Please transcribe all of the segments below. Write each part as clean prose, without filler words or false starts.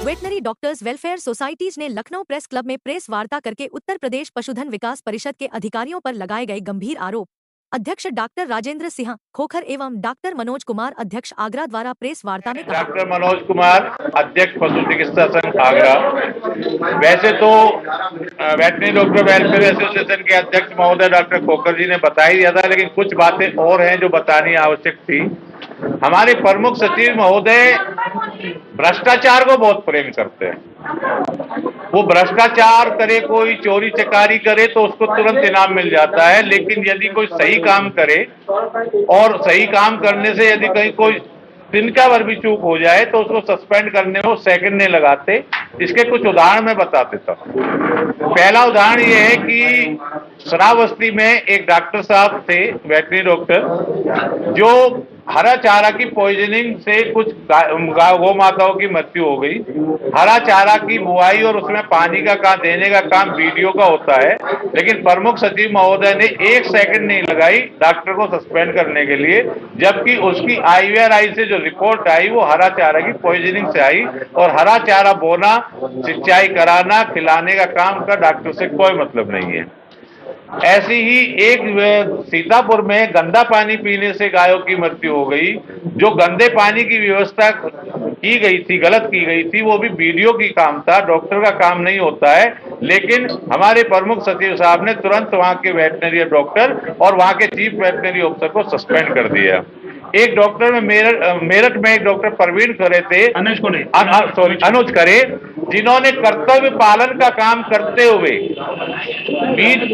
Veterinary doctors welfare societies ने Lucknow press club में press वार्ता करके उत्तर प्रदेश पशुधन विकास परिषद के अधिकारियों पर लगाए गए गंभीर आरोप। अध्यक्ष डॉक्टर राजेंद्र सिंह खोखर एवं डॉक्टर मनोज कुमार अध्यक्ष आगरा द्वारा प्रेस वार्ता में कहा। डॉक्टर मनोज कुमार अध्यक्ष पशु चिकित्सा संघ आगरा। वैसे तो वेटनरी डॉक्टर वेलफेयर एसोसिएशन के अध्यक्ष महोदय डॉक्टर खोखर जी ने बता ही दिया था, लेकिन कुछ बातें और हैं जो बतानी आवश्यक थी। हमारे प्रमुख सचिव महोदय भ्रष्टाचार को बहुत प्रेम करते हैं। वो भ्रष्टाचार करे, कोई चोरी चकारी करे तो उसको तुरंत इनाम मिल जाता है, लेकिन यदि कोई सही काम करे और सही काम करने से यदि कहीं कोई तिनका भर भी चूक हो जाए तो उसको सस्पेंड करने में वो सेकंड नहीं लगाते। इसके कुछ उदाहरण मैं बता देता हूँ। पहला उदाहरण ये है कि श्रावस्ती में एक डॉक्टर साहब थे, वेटनरी डॉक्टर, जो हरा चारा की पॉइजनिंग से कुछ गौ माताओं की मृत्यु हो गई। हरा चारा की बुआई और उसमें पानी का काम देने का काम वीडियो का होता है, लेकिन प्रमुख सचिव महोदय ने एक सेकंड नहीं लगाई डॉक्टर को सस्पेंड करने के लिए, जबकि उसकी IVRI से जो रिपोर्ट आई वो हरा चारा की पॉइजनिंग से आई। और हरा चारा बोना, सिंचाई कराना, खिलाने का काम का डॉक्टर से कोई मतलब नहीं है। ऐसी ही एक सीतापुर में गंदा पानी पीने से गायों की मृत्यु हो गई। जो गंदे पानी की व्यवस्था की गई थी, गलत की गई थी, वो भी बीडीओ की काम था, डॉक्टर का काम नहीं होता है। लेकिन हमारे प्रमुख सचिव साहब ने तुरंत वहां के वेटनरी डॉक्टर और वहां के चीफ वेटनरी ऑफिसर को सस्पेंड कर दिया। एक डॉक्टर में मेरठ में एक डॉक्टर प्रवीण खरे थे, अनुज खरे, जिन्होंने कर्तव्य पालन का काम करते हुए बीज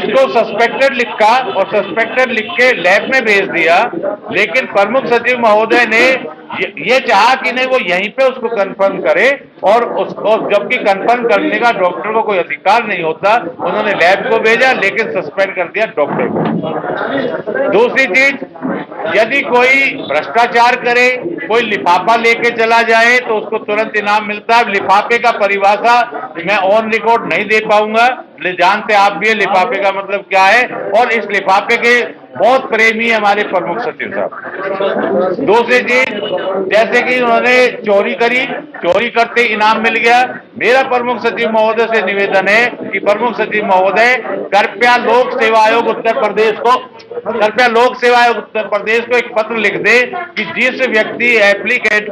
को सस्पेक्टेड लिखा और सस्पेक्टेड लिख के लैब में भेज दिया। लेकिन प्रमुख सचिव महोदय ने ये चाहा कि नहीं, वो यहीं पे उसको कंफर्म करे, और उसको जबकि कंफर्म करने का डॉक्टर को कोई अधिकार नहीं होता, उन्होंने लैब को भेजा लेकिन सस्पेंड कर दिया डॉक्टर को। दूसरी चीज, यदि कोई भ्रष्टाचार करे, कोई लिफाफा लेके चला जाए तो उसको तुरंत इनाम मिलता है। लिफाफे का परिभाषा मैं ऑन रिकॉर्ड नहीं दे पाऊंगा, जानते आप भी लिफाफे का मतलब क्या है, और इस लिफाफे के बहुत प्रेमी है हमारे प्रमुख सचिव साहब। दूसरी चीज, जैसे कि उन्होंने चोरी करी, चोरी करते इनाम मिल गया। मेरा प्रमुख सचिव महोदय से निवेदन है कि प्रमुख सचिव महोदय कृपया लोक सेवा आयोग उत्तर प्रदेश को एक पत्र लिख दे कि जिस व्यक्ति एप्लीकेंट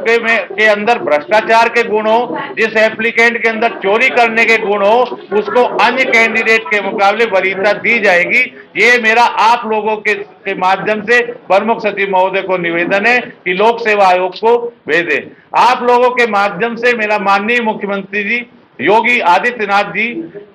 के अंदर भ्रष्टाचार के गुण हो, जिस एप्लीकेंट के अंदर चोरी करने के गुण हो, उसको अन्य कैंडिडेट के मुकाबले वरीयता दी जाएगी। ये मेरा आप लोगों के माध्यम से प्रमुख सचिव महोदय को निवेदन है कि लोक सेवा आयोग को भेजें। आप लोगों के माध्यम से मेरा माननीय मुख्यमंत्री जी योगी आदित्यनाथ जी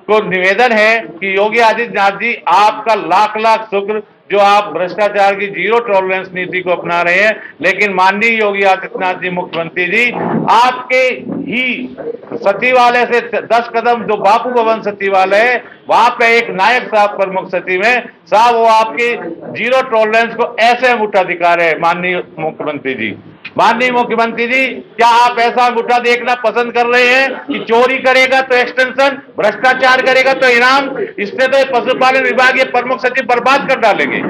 को निवेदन है कि योगी आदित्यनाथ जी, आपका लाख लाख शुक्र जो आप भ्रष्टाचार की जीरो टॉलरेंस नीति को अपना रहे हैं। लेकिन माननीय योगी आदित्यनाथ जी मुख्यमंत्री जी, आपके ही सचिवालय से 10 कदम जो बापू भवन सचिवालय है, वहां पे एक नायक साहब प्रमुख सचिव है साहब, वो आपकी जीरो टॉलरेंस को ऐसे अंगूठा दिखा रहे हैं। माननीय मुख्यमंत्री जी, माननीय मुख्यमंत्री जी, क्या आप ऐसा अंगूठा देखना पसंद कर रहे हैं कि चोरी करेगा तो एक्सटेंशन, भ्रष्टाचार करेगा तो इनाम? इससे तो पशुपालन विभाग ये प्रमुख सचिव बर्बाद कर डालेंगे।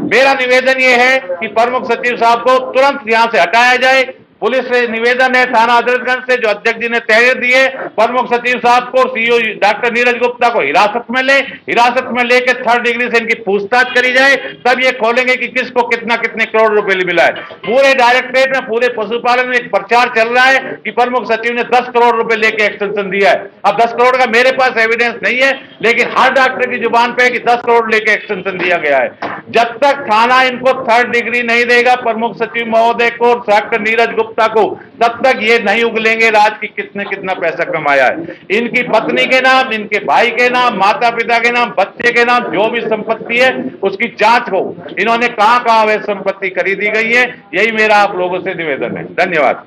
मेरा निवेदन ये है कि प्रमुख सचिव साहब को तुरंत यहां से हटाया जाए। पुलिस से निवेदन है, थाना हजरतगंज से जो अध्यक्ष जी ने तहरीर दिए, प्रमुख सचिव साहब को सीओ डॉक्टर नीरज गुप्ता को हिरासत में ले, हिरासत में लेकर 3rd डिग्री से इनकी पूछताछ करी जाए, तब ये खोलेंगे कि किसको कितना कितने करोड़ रुपए मिला है। पूरे डायरेक्टरेट में, पूरे पशुपालन में एक प्रचार चल रहा है कि प्रमुख सचिव ने 10 करोड़ रुपए लेके एक्सटेंशन दिया है। अब 10 करोड़ का मेरे पास एविडेंस नहीं है, लेकिन हर डॉक्टर की जुबान पे है कि 10 करोड़ लेके एक्सटेंशन दिया गया है। जब तक थाना इनको 3rd डिग्री नहीं देगा प्रमुख सचिव महोदय को, डॉक्टर नीरज गुप्ता को, तब तक ये नहीं उगलेंगे राज की कितने कितना पैसा कमाया है। इनकी पत्नी के नाम, इनके भाई के नाम, माता पिता के नाम, बच्चे के नाम जो भी संपत्ति है उसकी जांच हो, इन्होंने कहां कहां वह संपत्ति खरीदी गई है। यही मेरा आप लोगों से निवेदन है। धन्यवाद।